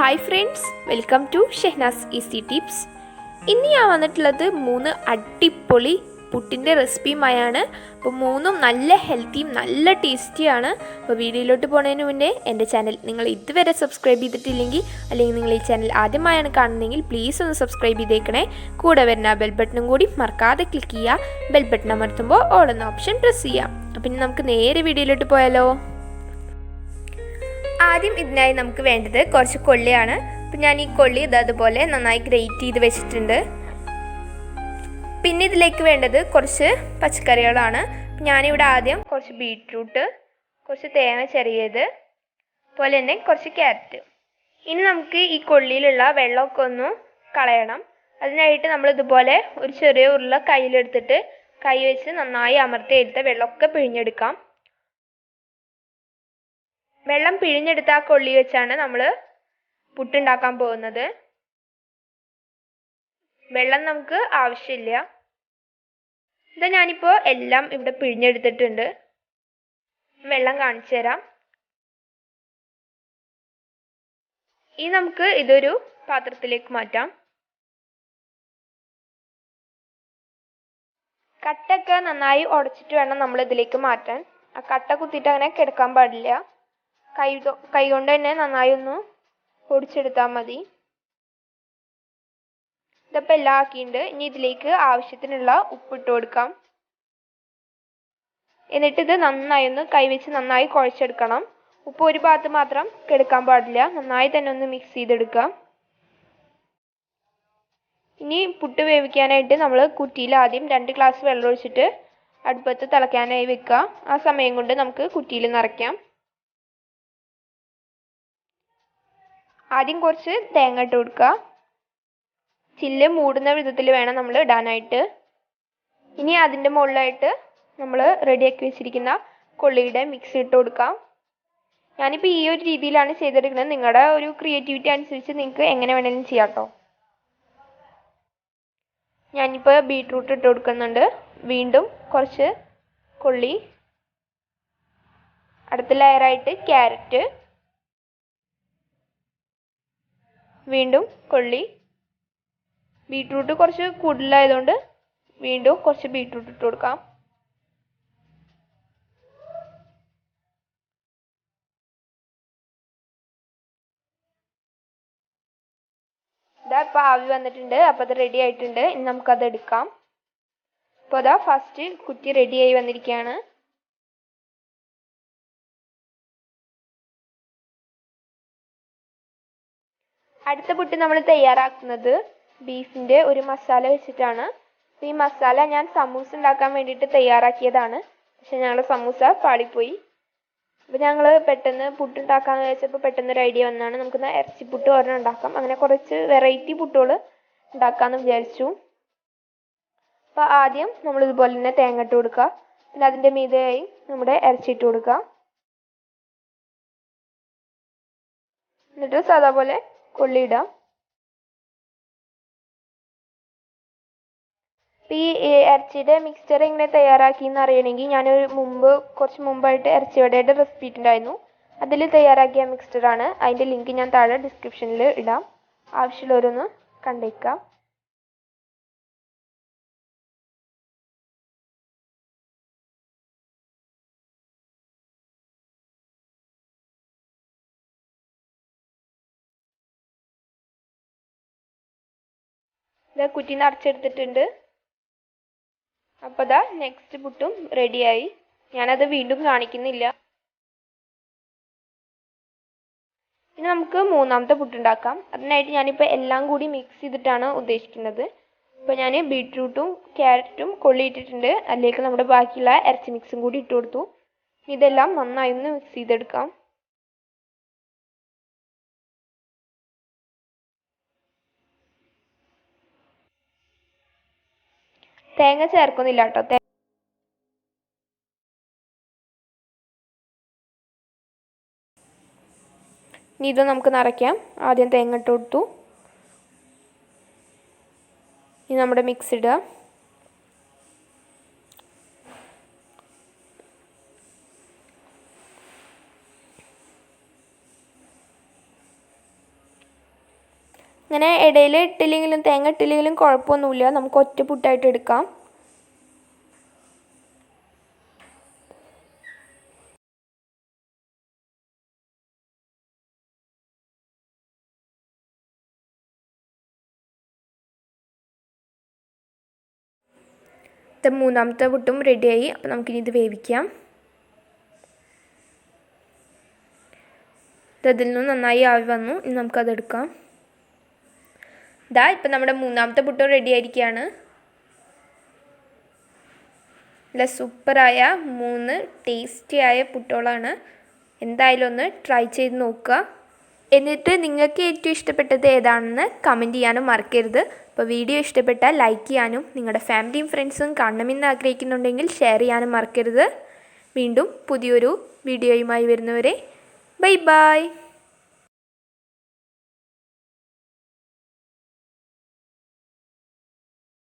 Hi friends, welcome to Shehnaz easy tips. ഇന്ന് ഞാൻ വന്നിട്ടുള്ളത് 3 അടിപൊളി പുട്ടിൻ്റെ റെസിപ്പിയുമായാണ്. അപ്പോൾ 3ഉം നല്ല ഹെൽത്തിയും നല്ല ടേസ്റ്റിയാണ്. അപ്പോൾ വീഡിയോയിലോട്ട് പോകുന്നതിന് മുന്നേ എൻ്റെ ചാനൽ നിങ്ങൾ ഇതുവരെ സബ്സ്ക്രൈബ് ചെയ്തിട്ടില്ലെങ്കിൽ, അല്ലെങ്കിൽ നിങ്ങൾ ഈ ചാനൽ ആദ്യമായാണ് കാണുന്നതെങ്കിൽ പ്ലീസ് ഒന്ന് സബ്സ്ക്രൈബ് ചെയ്തേക്കണേ. കൂടെ വരുന്ന ബെൽ ബട്ടണും കൂടി മറക്കാതെ ക്ലിക്ക് ചെയ്യുക. ബെൽ ബട്ടൺ അമർത്തുമ്പോൾ ഓൾ എന്ന ഓപ്ഷൻ പ്രസ് ചെയ്യാം. അപ്പോൾ ഇനി നമുക്ക് നേരെ വീഡിയോയിലോട്ട് പോയാലോ. ആദ്യം ഇതിനായി നമുക്ക് വേണ്ടത് കുറച്ച് കൊള്ളിയാണ്. അപ്പം ഞാൻ ഈ കൊള്ളി അതുപോലെ നന്നായി ഗ്രേറ്റ് ചെയ്ത് വെച്ചിട്ടുണ്ട്. പിന്നെ ഇതിലേക്ക് വേണ്ടത് കുറച്ച് പച്ചക്കറികളാണ്. ഞാനിവിടെ ആദ്യം കുറച്ച് ബീട്രൂട്ട്, കുറച്ച് തേങ്ങ ചെറിയത്, അതുപോലെ തന്നെ കുറച്ച് ക്യാരറ്റ്. ഇനി നമുക്ക് ഈ കൊള്ളിയിലുള്ള വെള്ളമൊക്കെ ഒന്ന് കളയണം. അതിനായിട്ട് നമ്മൾ ഇതുപോലെ ഒരു ചെറിയ ഉരുള കയ്യിലെടുത്തിട്ട് കൈ വെച്ച് നന്നായി അമർത്തി എടുത്ത വെള്ളമൊക്കെ പിഴിഞ്ഞെടുക്കാം. വെള്ളം പിഴിഞ്ഞെടുത്ത ആ കൊള്ളി വെച്ചാണ് നമ്മൾ പുട്ടുണ്ടാക്കാൻ പോകുന്നത്. വെള്ളം നമുക്ക് ആവശ്യമില്ല. ഇതാ ഞാനിപ്പോൾ എല്ലാം ഇവിടെ പിഴിഞ്ഞെടുത്തിട്ടുണ്ട്. വെള്ളം കാണിച്ചു തരാം. ഇനി നമുക്ക് ഇതൊരു പാത്രത്തിലേക്ക് മാറ്റാം. കട്ടൊക്കെ നന്നായി ഉടച്ചിട്ട് വേണം നമ്മൾ ഇതിലേക്ക് മാറ്റാൻ. ആ കട്ട കുത്തിയിട്ട് അങ്ങനെ കിടക്കാൻ പാടില്ല. കൈ കൊണ്ട് തന്നെ നന്നായി ഒന്ന് പൊടിച്ചെടുത്താൽ മതി. ഇതിപ്പോൾ എല്ലാം ആക്കിയിട്ടുണ്ട്. ഇനി ഇതിലേക്ക് ആവശ്യത്തിനുള്ള ഉപ്പിട്ട് കൊടുക്കാം. എന്നിട്ട് ഇത് നന്നായി ഒന്ന് കൈവച്ച് നന്നായി കുഴച്ചെടുക്കണം. ഉപ്പ് ഒരു ഭാഗത്ത് മാത്രം കിടക്കാൻ പാടില്ല. നന്നായി തന്നെ ഒന്ന് മിക്സ് ചെയ്തെടുക്കാം. ഇനി പുട്ട് വേവിക്കാനായിട്ട് നമ്മൾ കുറ്റിയിൽ ആദ്യം 2 ഗ്ലാസ് വെള്ളം ഒഴിച്ചിട്ട് അടുപ്പത്ത് തിളയ്ക്കാനായി വെക്കുക. ആ സമയം കൊണ്ട് നമുക്ക് കുറ്റിയിൽ നിറയ്ക്കാം. ആദ്യം കുറച്ച് തേങ്ങ ഇട്ട് കൊടുക്കുക. ചില്ല് മൂടുന്ന വിധത്തിൽ വേണം നമ്മൾ ഇടാനായിട്ട്. ഇനി അതിൻ്റെ മുകളിലായിട്ട് നമ്മൾ റെഡിയാക്കി വെച്ചിരിക്കുന്ന കൊള്ളിയുടെ മിക്സ് ഇട്ട് കൊടുക്കാം. ഞാനിപ്പോൾ ഈ ഒരു രീതിയിലാണ് ചെയ്തെടുക്കുന്നത്. നിങ്ങളുടെ ഒരു ക്രിയേറ്റിവിറ്റി അനുസരിച്ച് നിങ്ങൾക്ക് എങ്ങനെ വേണമെങ്കിലും ചെയ്യാം കേട്ടോ. ഞാനിപ്പോൾ ബീട്രൂട്ട് ഇട്ട് കൊടുക്കുന്നുണ്ട്. വീണ്ടും കുറച്ച് കൊള്ളി, അടുത്ത ലെയറായിട്ട് ക്യാരറ്റ്, വീണ്ടും കൊള്ളി. ബീട്രൂട്ട് കുറച്ച് കൂടുതലായതുകൊണ്ട് വീണ്ടും കുറച്ച് ബീട്രൂട്ട് ഇട്ട് കൊടുക്കാം. ഇതാ ഇപ്പോൾ ആവി വന്നിട്ടുണ്ട്. അപ്പോൾ അത് റെഡി ആയിട്ടുണ്ട്. ഇനി നമുക്കത് എടുക്കാം. അപ്പോൾ അതാ ഫസ്റ്റ് കുറ്റി റെഡിയായി വന്നിരിക്കുകയാണ്. അടുത്ത പുട്ട് നമ്മൾ തയ്യാറാക്കുന്നത് ബീഫിൻ്റെ ഒരു മസാല വെച്ചിട്ടാണ്. ഈ മസാല ഞാൻ സമൂസ ഉണ്ടാക്കാൻ വേണ്ടിയിട്ട് തയ്യാറാക്കിയതാണ്. പക്ഷെ ഞങ്ങളുടെ സമൂസ പാളിപ്പോയി. അപ്പോൾ ഞങ്ങൾ പെട്ടെന്ന് പുട്ടുണ്ടാക്കാമെന്ന് വെച്ചപ്പോൾ പെട്ടെന്നൊരു ഐഡിയ വന്നതാണ്. നമുക്കൊന്ന് ഇറച്ചിപ്പുട്ട് ഒരെണ്ണം ഉണ്ടാക്കാം. അങ്ങനെ കുറച്ച് വെറൈറ്റി പുട്ടുകൾ ഉണ്ടാക്കാമെന്ന് വിചാരിച്ചു. അപ്പോൾ ആദ്യം നമ്മൾ ഇതുപോലെ തന്നെ തേങ്ങ ഇട്ട് കൊടുക്കുക. പിന്നെ അതിൻ്റെ മീതെയായി നമ്മുടെ ഇറച്ചി ഇട്ട് കൊടുക്കുക. എന്നിട്ട് സാധാ പോലെ കൊള്ളി ഇടാം. ഈ ഇറച്ചിയുടെ മിക്സ്ചർ എങ്ങനെ തയ്യാറാക്കിയെന്ന് അറിയണമെങ്കിൽ ഞാനൊരു കുറച്ച് മുമ്പായിട്ട് ഇറച്ചിവടയുടെ റെസിപ്പി ഇട്ടുണ്ടായിരുന്നു. അതിൽ തയ്യാറാക്കിയ മിക്സ്ചറാണ്. അതിൻ്റെ ലിങ്ക് ഞാൻ താഴെ ഡിസ്ക്രിപ്ഷനിൽ ഇടാം. ആവശ്യമുള്ളവരൊന്ന് കണ്ടേക്കാം. ഇത് കുറ്റി നിറച്ചെടുത്തിട്ടുണ്ട്. അപ്പോൾ ദാ നെക്സ്റ്റ് പുട്ടും റെഡിയായി. ഞാനത് വീണ്ടും കാണിക്കുന്നില്ല. ഇനി നമുക്ക് 3ാമത്തെ പുട്ടുണ്ടാക്കാം. അതിനായിട്ട് ഞാനിപ്പോൾ എല്ലാം കൂടി മിക്സ് ചെയ്തിട്ടാണ് ഉദ്ദേശിക്കുന്നത്. ഇപ്പോൾ ഞാൻ ബീട്രൂട്ടും ക്യാരറ്റും കൊള്ളി ഇട്ടിട്ടുണ്ട്. അതിലേക്ക് നമ്മുടെ ബാക്കിയുള്ള ഇറച്ചി മിക്സും കൂടി ഇട്ട് കൊടുത്തു. ഇതെല്ലാം നന്നായി ഒന്ന് മിക്സ് ചെയ്തെടുക്കാം. തേങ്ങ ചേർക്കുന്നില്ല കേട്ടോ. ഇനി ഇത് നമുക്ക് നിറയ്ക്കാം. ആദ്യം തേങ്ങ ഇട്ട് കൊടുത്തു. ഇനി നമ്മുടെ മിക്സ് ഇടുക. ഇങ്ങനെ ഇടയിൽ ഇട്ടില്ലെങ്കിലും തേങ്ങ ഇട്ടില്ലെങ്കിലും കുഴപ്പമൊന്നുമില്ല, നമുക്ക് ഒറ്റ പുട്ടായിട്ട് എടുക്കാം. മൂന്നാമത്തെ പുട്ടും റെഡിയായി. അപ്പോൾ നമുക്കിനി ഇത് വേവിക്കാം. ഇതിൽ നിന്ന് നന്നായി ആവി വന്നു. ഇനി നമുക്കതെടുക്കാം. ഇപ്പം നമ്മുടെ മൂന്നാമത്തെ പുട്ടും റെഡി ആയിരിക്കുകയാണ്. നല്ല സൂപ്പറായ 3 ടേസ്റ്റിയായ പുട്ടുകളാണ്. എന്തായാലും ഒന്ന് ട്രൈ ചെയ്ത് നോക്കുക. എന്നിട്ട് നിങ്ങൾക്ക് ഏറ്റവും ഇഷ്ടപ്പെട്ടത് ഏതാണെന്ന് കമൻറ്റ് ചെയ്യാനും മറക്കരുത്. അപ്പോൾ വീഡിയോ ഇഷ്ടപ്പെട്ടാൽ ലൈക്ക് ചെയ്യാനും നിങ്ങളുടെ ഫാമിലിയും ഫ്രണ്ട്സും കാണണമെന്ന് ആഗ്രഹിക്കുന്നുണ്ടെങ്കിൽ ഷെയർ ചെയ്യാനും മറക്കരുത്. വീണ്ടും പുതിയൊരു വീഡിയോയുമായി വരുന്നവരെ ബൈ ബൈ.